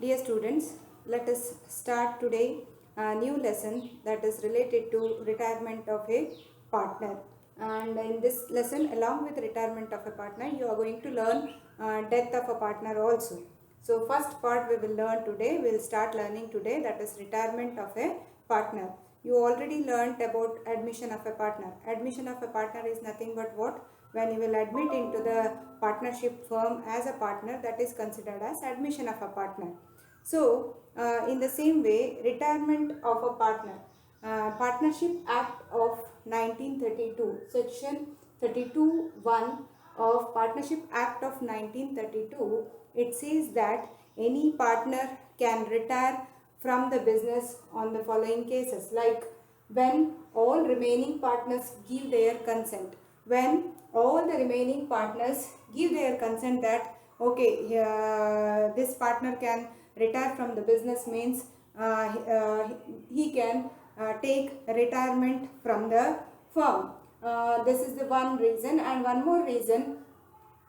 Dear students, let us start today a new lesson that is related to retirement of a partner. And in this lesson, along with retirement of a partner, you are going to learn death of a partner also. So first part we will learn today, we will start learning today, that is retirement of a partner. You already learnt about admission of a partner. Admission of a partner is nothing but what? When you will admit into the partnership firm as a partner, that is considered as admission of a partner. So, in the same way, retirement of a partner. Partnership Act of 1932, Section 32(1) of Partnership Act of 1932, it says that any partner can retire from the business on the following cases, like when all remaining partners give their consent. When all the remaining partners give their consent that okay, this partner can retire from the business, means he can take retirement from the firm. This is the one reason, and one more reason,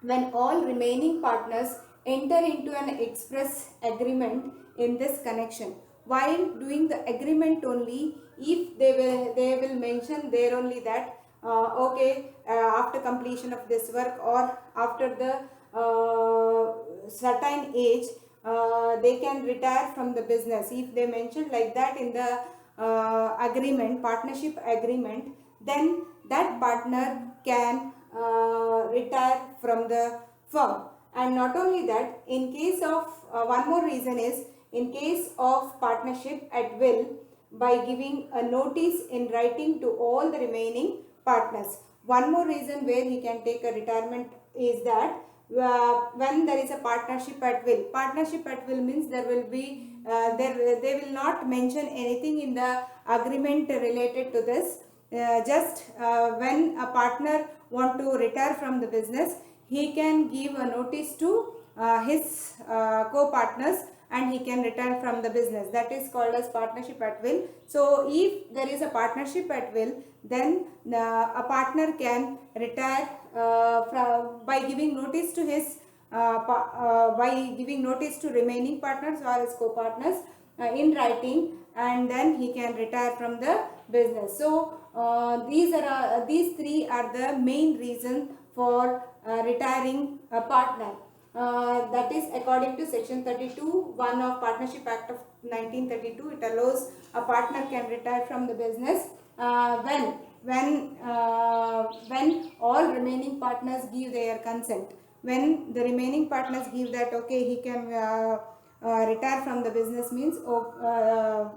when all remaining partners enter into an express agreement in this connection. While doing the agreement only, if they will mention there only that okay, after completion of this work or after the certain age, they can retire from the business. If they mention like that in the agreement, partnership agreement, then that partner can retire from the firm. And not only that, in case of one more reason is, in case of partnership at will, by giving a notice in writing to all the remaining partners. One more reason where he can take a retirement is that when there is a partnership at will. Partnership at will means there will be they will not mention anything in the agreement related to this. Just when a partner want to retire from the business, he can give a notice to his co-partners and he can retire from the business. That is called as partnership at will. So if there is a partnership at will, then a partner can retire by giving notice to his by giving notice to remaining partners or his co-partners in writing, and then he can retire from the business. So these three are the main reason for retiring a partner. That is according to section 32(1) of Partnership Act of 1932. It allows a partner can retire from the business when all remaining partners give their consent. When the remaining partners give that okay, he can retire from the business, means a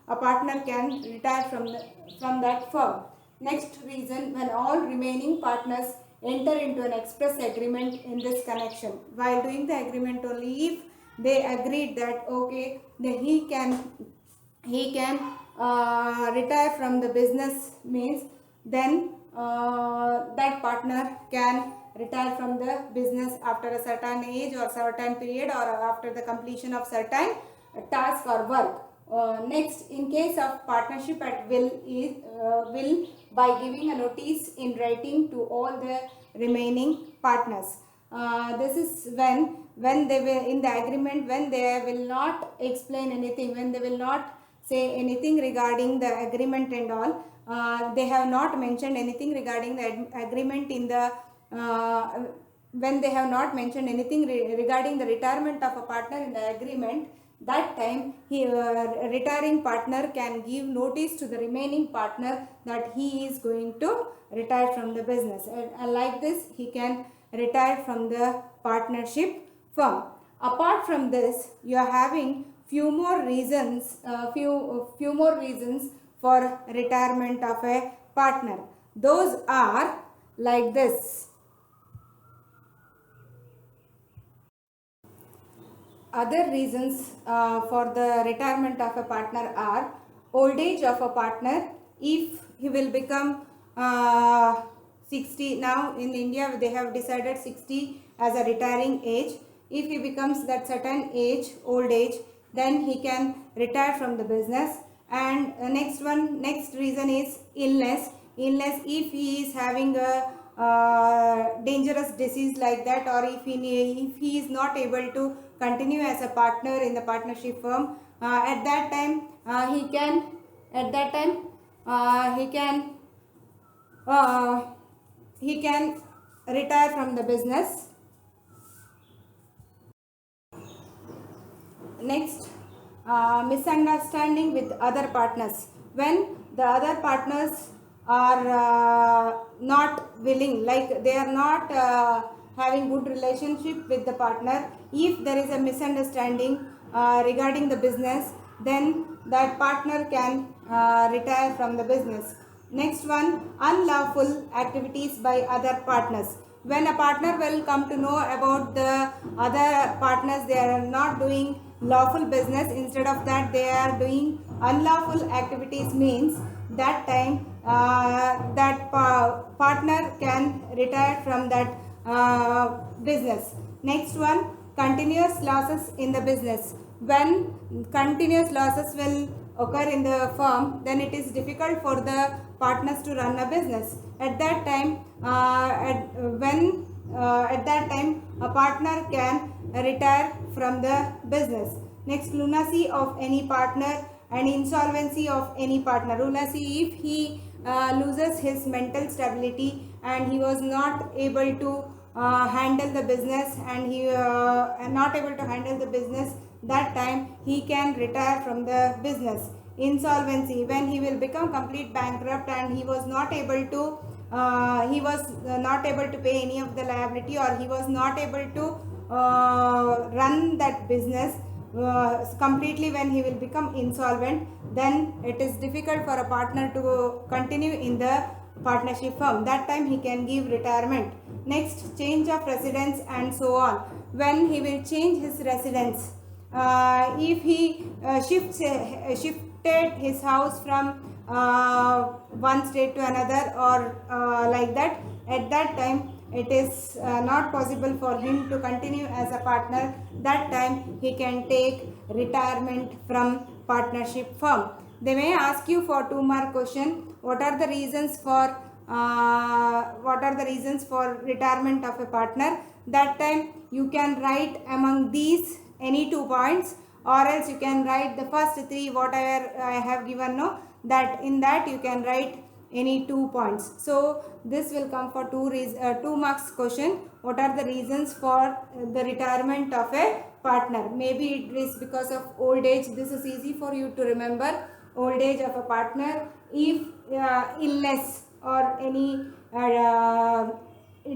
partner can retire from that firm. Next reason, when all remaining partners enter into an express agreement in this connection. While doing the agreement only, if they agreed that okay, then he can retire from the business, means then that partner can retire from the business after a certain age or certain period, or after the completion of certain task or work. Next, in case of partnership at will is will by giving a notice in writing to all the remaining partners. This is when they will in the agreement, when they will not explain anything, when they will not say anything regarding the agreement and all. They have not mentioned anything regarding the agreement in the when they have not mentioned anything regarding the retirement of a partner in the agreement. That time retiring partner can give notice to the remaining partner that he is going to retire from the business, and like this he can retire from the partnership firm. Apart from this, you are having few more reasons for retirement of a partner. Those are like this. Other reasons for the retirement of a partner are old age of a partner. If he will become 60, now in India they have decided 60 as a retiring age. If he becomes that certain age, old age, then he can retire from the business. And next reason is illness. If he is having a dangerous disease like that, or if he is not able to continue as a partner in the partnership firm, at that time he can at that time uh, he can retire from the business. Next, misunderstanding with other partners. When the other partners are not willing, like they are not having good relationship with the partner, if there is a misunderstanding regarding the business, then that partner can retire from the business. Next one, unlawful activities by other partners. When a partner will come to know about the other partners, they are not doing lawful business, instead of that they are doing unlawful activities, means that time partner can retire from that business. Next one, continuous losses in the business. When continuous losses will occur in the firm, then it is difficult for the partners to run a business. At that time, at that time a partner can retire from the business. Next, lunacy of any partner and insolvency of any partner. Lunacy, if he loses his mental stability and he was not able to handle the business, and he not able to handle the business, that time he can retire from the business. Insolvency, when he will become complete bankrupt and he was not able to pay any of the liability, or he was not able to run that business completely. When he will become insolvent, then it is difficult for a partner to continue in the partnership firm. That time he can give retirement. Next, change of residence and so on. When he will change his residence, if he shifted his house from one state to another, or like that, at that time it is not possible for him to continue as a partner. That time he can take retirement from partnership firm. They may ask you for 2 mark question, what are the reasons for retirement of a partner. That time you can write among these any 2 points, or else you can write the first 3 whatever I have given, no, that in that you can write any 2 points. So this will come for 2 marks question. What are the reasons for the retirement of a partner? Maybe it is because of old age. This is easy for you to remember. Old age of a partner, if illness or any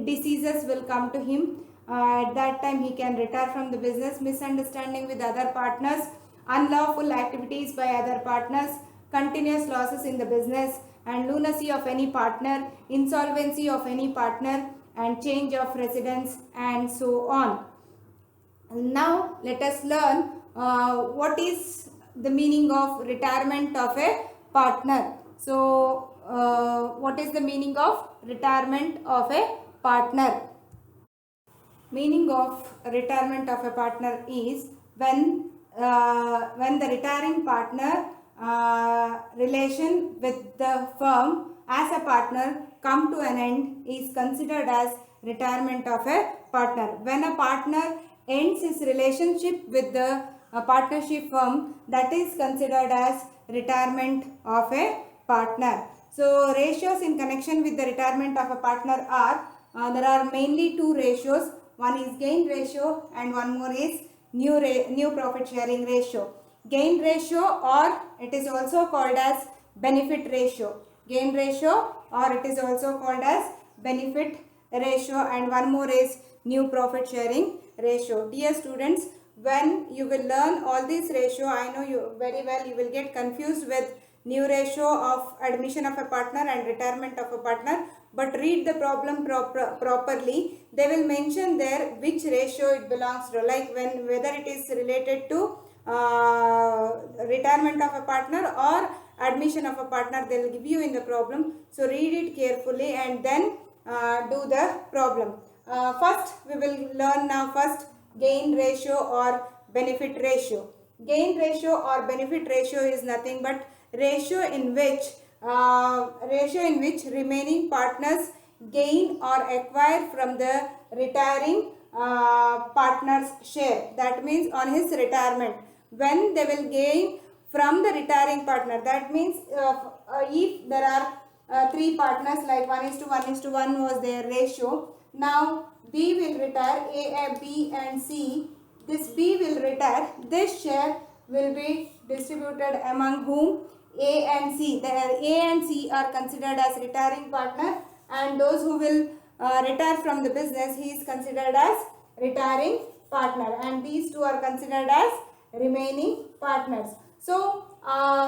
diseases will come to him, at that time he can retire from the business. Misunderstanding with other partners, unlawful activities by other partners, continuous losses in the business, and lunacy of any partner, insolvency of any partner, and change of residence, and so on. Now let us learn what is the meaning of retirement of a partner. So what is the meaning of retirement of a partner? Meaning of retirement of a partner is when the retiring partner relation with the firm as a partner come to an end, is considered as retirement of a partner. When a partner ends his relationship with the partnership firm, that is considered as retirement of a partner. So ratios in connection with the retirement of a partner are, there are mainly 2 ratios. One is gain ratio and one more is new profit sharing ratio. Gain ratio, or it is also called as benefit ratio. Gain ratio, or it is also called as benefit ratio, and one more is new profit sharing ratio. Dear students, when you will learn all these ratio, I know you very well, you will get confused with new ratio of admission of a partner and retirement of a partner, but read the problem properly. They will mention there which ratio it belongs to, like whether it is related to retirement of a partner or admission of a partner, they will give you in the problem. So read it carefully and then do the problem. First we will learn now first gain ratio or benefit ratio. Gain ratio or benefit ratio is nothing but ratio in which remaining partners gain or acquire from the retiring partner's share. That means on his retirement, when they will gain from the retiring partner. That means if there are three partners, like 1:1:1 was their ratio. Now B will retire, A, B and C. This B will retire. This share will be distributed among whom? A and C. The A and C are considered as retiring partner, and those who will retire from the business, he is considered as retiring partner, and these two are considered as remaining partners. So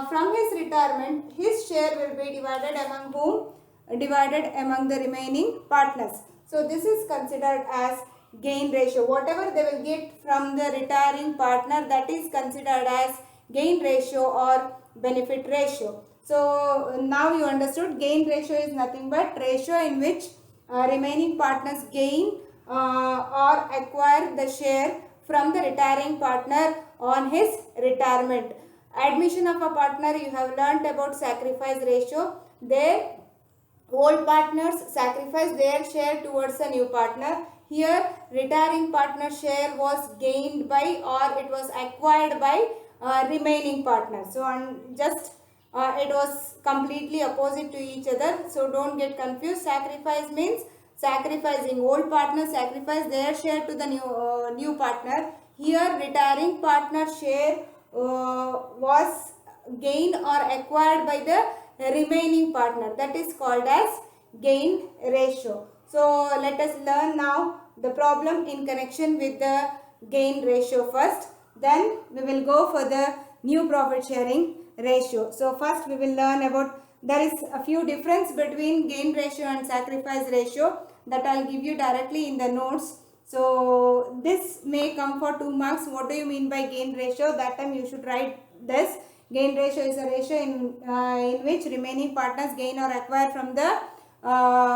from his retirement, his share will be divided among whom? Divided among the remaining partners. So this is considered as gain ratio. Whatever they will get from the retiring partner, that is considered as gain ratio or benefit ratio. So now you understood, gain ratio is nothing but ratio in which remaining partners gain or acquire the share from the retiring partner on his retirement. Admission of a partner, you have learnt about sacrifice ratio. There old partners sacrifice their share towards a new partner. Here retiring partner share was gained by or it was acquired by remaining partners. So just it was completely opposite to each other. So don't get confused. Sacrifice means sacrificing. Old partners sacrifice their share to the new partner. Here retiring partner share was gained or acquired by the remaining partner. That is called as gain ratio. So let us learn now the problem in connection with the gain ratio first. Then we will go for the new profit sharing ratio. So first we will learn about, there is a few difference between gain ratio and sacrifice ratio that I will give you directly in the notes. So this may come for 2 marks. What do you mean by gain ratio? That time you should write this. Gain ratio is a ratio in which remaining partners gain or acquire from the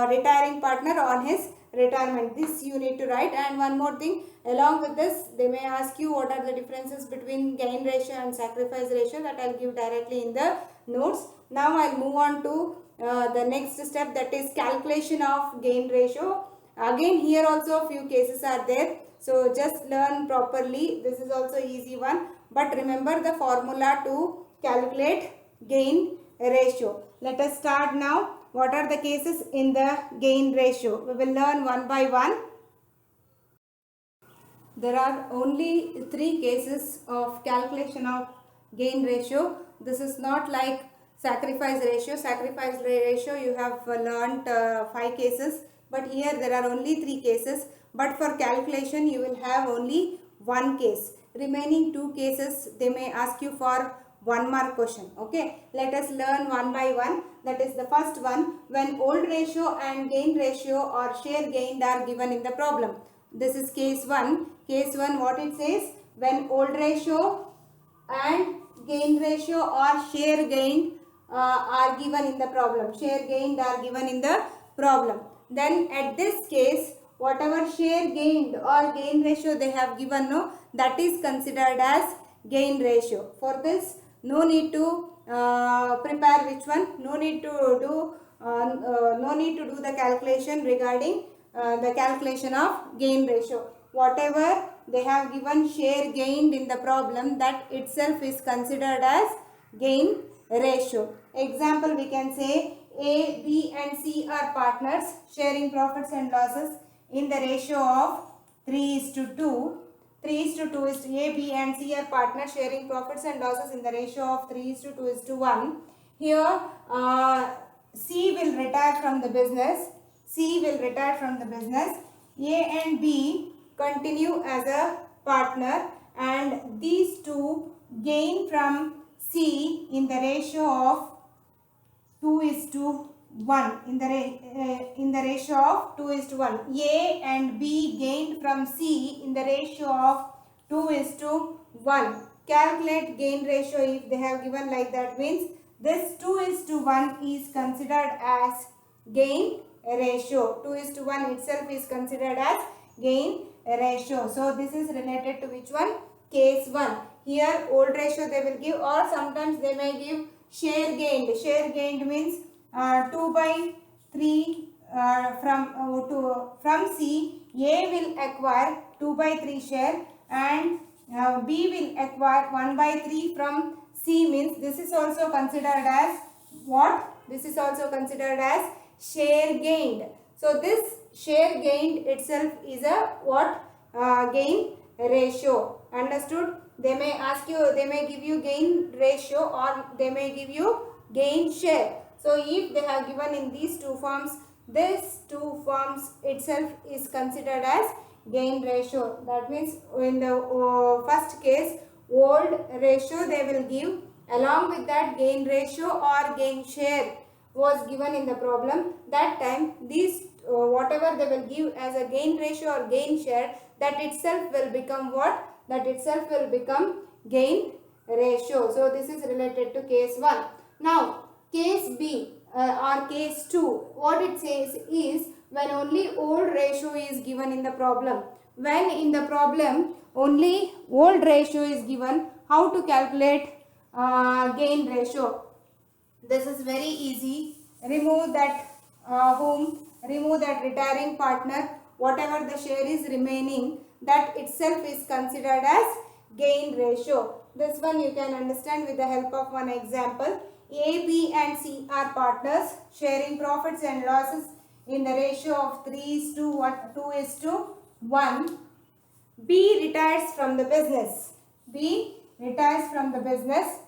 retiring partner on his retirement. This you need to write. And one more thing, along with this, they may ask you what are the differences between gain ratio and sacrifice ratio, that I will give directly in the notes. Now I will move on to the next step, that is calculation of gain ratio. Again here also a few cases are there. So just learn properly. This is also easy one. But remember the formula to calculate gain ratio. Let us start now. What are the cases in the gain ratio? We will learn one by one. There are only 3 cases of calculation of gain ratio. This is not like sacrifice ratio. Sacrifice ratio you have learnt 5 cases, but here there are only 3 cases. But for calculation you will have only 1 case. Remaining 2 cases they may ask you for 1 mark question. Okay, let us learn one by one. That is the first one, when old ratio and gain ratio or share gained are given in the problem. This is case 1. Case 1, what it says, when old ratio and gain ratio or share gained are given in the problem. Share gained are given in the problem. Then at this case, whatever share gained or gain ratio they have given, no, that is considered as gain ratio. For this, no need to prepare which one. No need to do the calculation regarding the calculation of gain ratio. Whatever they have given share gained in the problem, that itself is considered as gain ratio. Example, we can say A, B and C are partners sharing profits and losses in the ratio of 3:2. 3:2 is to A, B and C are partners sharing profits and losses in the ratio of 3:2:1. Here C will retire from the business. C will retire from the business. A and B continue as a partner, and these two gain from C in the ratio of 2:1. In the ratio of 2:1. A and B gained from C in the ratio of 2:1. Calculate gain ratio if they have given like that, means this 2:1 is considered as gain ratio. 2:1 itself is considered as gain ratio. So this is related to which one? Case 1. Here old ratio they will give, or sometimes they may give share gained. Share gained means 2/3 from C, A will acquire 2 by 3 share and B will acquire 1 by 3 from C, means this is also considered as what? This is also considered as share gained. So this share gained itself is a what? Gain ratio. Understood? They may ask you, they may give you gain ratio or they may give you gain share. So if they have given in these two forms, this two forms itself is considered as gain ratio. That means in the first case, old ratio they will give, along with that gain ratio or gain share was given in the problem. That time these whatever they will give as a gain ratio or gain share, that itself will become what? That itself will become gain ratio. So this is related to case 1. Now case B or case 2, what it says is when only old ratio is given in the problem. When in the problem only old ratio is given, how to calculate gain ratio? This is very easy. Remove that remove that retiring partner, whatever the share is remaining, that itself is considered as gain ratio. This one you can understand with the help of one example. A, B and C are partners sharing profits and losses in the ratio of 3:1. B retires from the business. B retires from the business.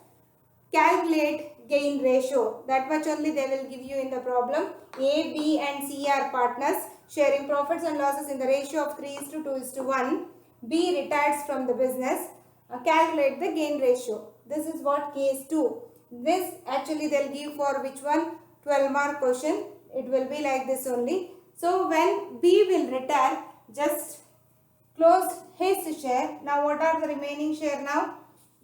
Calculate gain ratio. That much only they will give you in the problem. A, B and C are partners sharing profits and losses in the ratio of 3:2:1. B retires from the business. Calculate the gain ratio. This is what case 2. This actually they will give for which one? 12 mark question. It will be like this only. So when B will retire, just close his share. Now what are the remaining share now?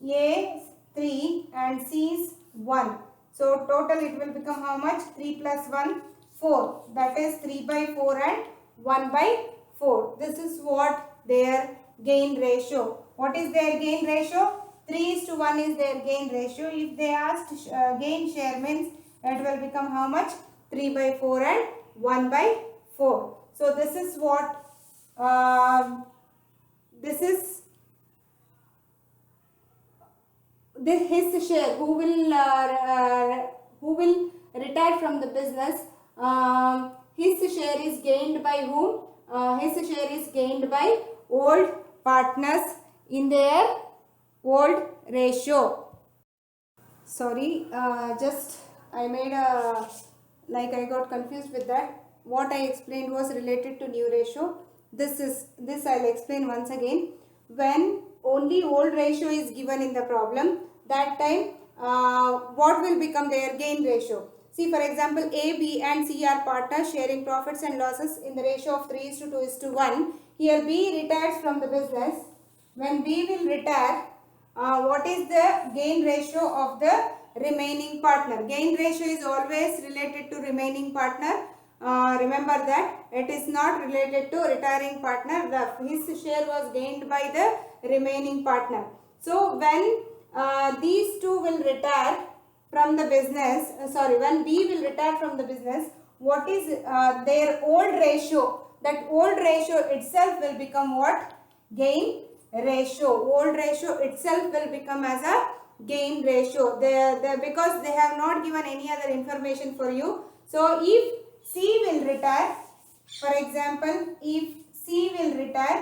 A 3 and C is 1. So total it will become how much? 3 plus 1, 4. That is 3 by 4 and 1 by 4. This is what their gain ratio. What is their gain ratio? 3:1 is their gain ratio. If they asked gain share, means it will become how much? 3 by 4 and 1 by 4. So this is what this is his share. Who will retire from the business? His share is gained by whom? His share is gained by old partners in their old ratio. Sorry, just I made a I got confused with that. What I explained was related to new ratio. This I'll explain once again. When only old ratio is given in the problem, that time what will become their gain ratio? See, for example, A, B and C are partners sharing profits and losses in the ratio of 3:2:1. Here B retires from the business. When B will retire, what is the gain ratio of the remaining partner? Gain ratio is always related to remaining partner. Remember that it is not related to retiring partner. His share was gained by the remaining partner. So when these two will retire from the business, when B will retire from the business, what is their old ratio? That old ratio itself will become what? Gain ratio. Old ratio itself will become as a gain ratio. Because they have not given any other information for you. So if C will retire, for example, if C will retire,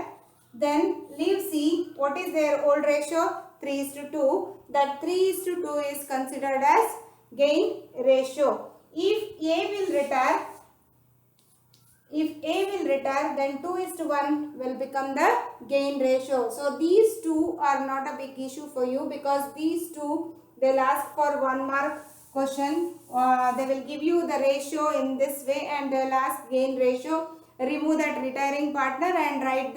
then leave C. What is their old ratio? 3:2. That 3:2 is considered as gain ratio. If A will retire, then 2:1 will become the gain ratio. So these two are not a big issue for you, because these two they'll ask for 1 mark question. They will give you the ratio in this way and they'll ask gain ratio. Remove that retiring partner and write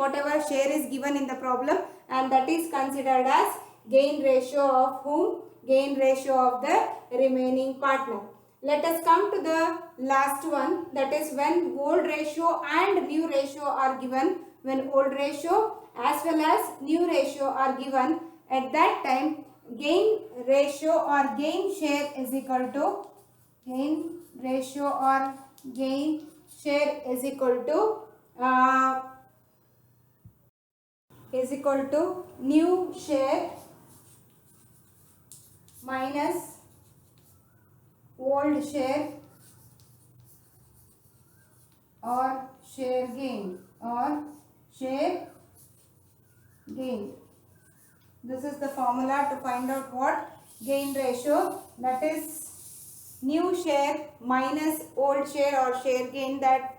whatever share is given in the problem, and that is considered as gain ratio of whom? Gain ratio of the remaining partner. Let us come to the last one, that is when old ratio and new ratio are given. When old ratio as well as new ratio are given, at that time gain ratio or gain share is equal to gain ratio or gain share is equal to new share minus old share or share gain This is the formula to find out what gain ratio, that is new share minus old share or share gain, that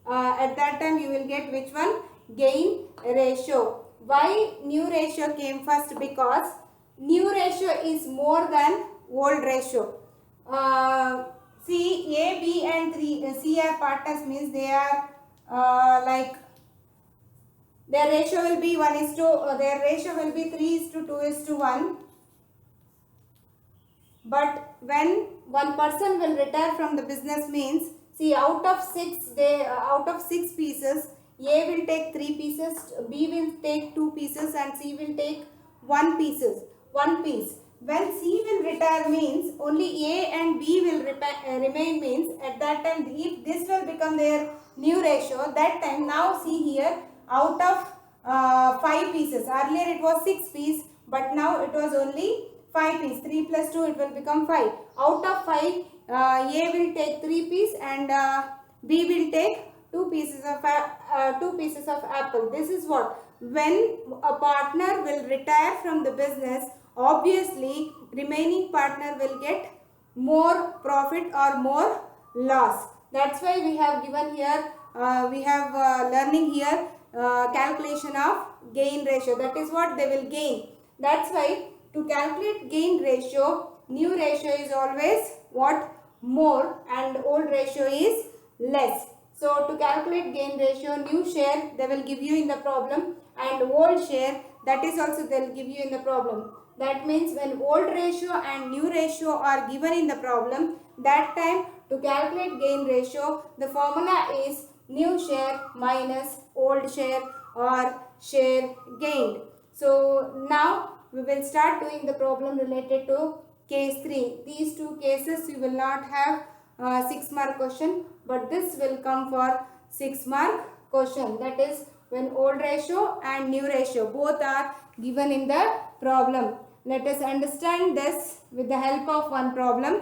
at that time you will get which one? Gain ratio. Why new ratio came first? Because new ratio is more than old ratio. See, A, B and C are partners, means they are like their ratio will be 3:2:1. But when one person will retire from the business, means, see, out of six pieces, A will take 3 pieces, B will take 2 pieces and C will take 1 piece. When C will retire, means only A and B will remain, means at that time if this will become their new ratio, that time, now see here, out of 5 pieces, earlier it was 6 pieces, but now it was only 5 pieces. 3 plus 2, it will become 5. Out of 5, A will take 3 pieces and B will take 2 pieces of apple. This is what, when a partner will retire from the business, obviously remaining partner will get more profit or more loss. That's why we have given here, we have learning here calculation of gain ratio. That is what they will gain. That's why to calculate gain ratio, new ratio is always what? More, and old ratio is less. So to calculate gain ratio, new share they will give you in the problem, and old share, that is also they will give you in the problem. That means when old ratio and new ratio are given in the problem, that time to calculate gain ratio, the formula is new share minus old share or share gained. So now we will start doing the problem related to case 3. These two cases you will not have 6 mark question, but this will come for 6 mark question. That is when old ratio and new ratio both are given in the problem. Let us understand this with the help of one problem.